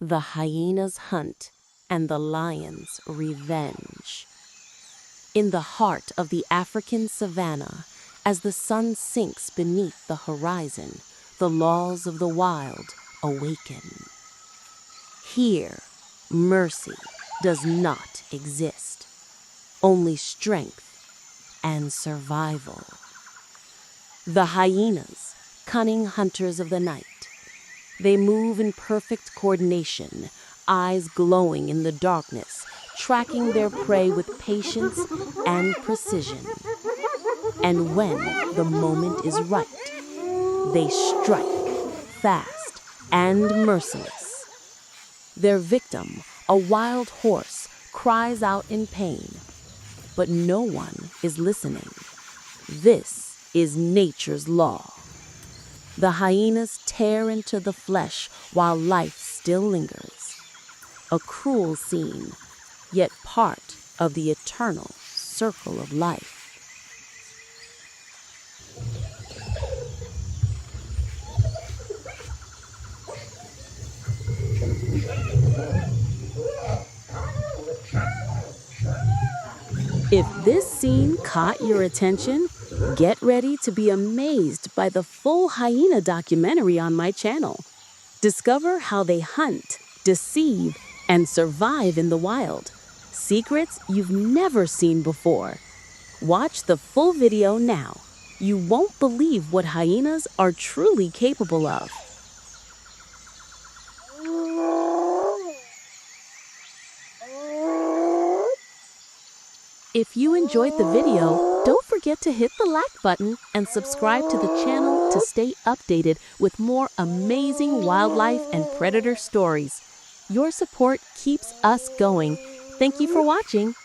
the hyena's hunt and the lion's revenge. In the heart of the African savanna, as the sun sinks beneath the horizon, the laws of the wild awaken. Here, mercy does not exist, only strength and survival. The hyenas, cunning hunters of the night. They move in perfect coordination, eyes glowing in the darkness, tracking their prey with patience and precision. And when the moment is right, they strike, fast and merciless. Their victim, a wild horse, cries out in pain, but no one is listening. This is nature's law. The hyenas tear into the flesh while life still lingers. A cruel scene, yet part of the eternal circle of life. If this scene caught your attention, get ready to be amazed by the full hyena documentary on my channel. Discover how they hunt, deceive, and survive in the wild. Secrets you've never seen before. Watch the full video now. You won't believe what hyenas are truly capable of. If you enjoyed the video, don't forget to hit the like button and subscribe to the channel to stay updated with more amazing wildlife and predator stories. Your support keeps us going. Thank you for watching.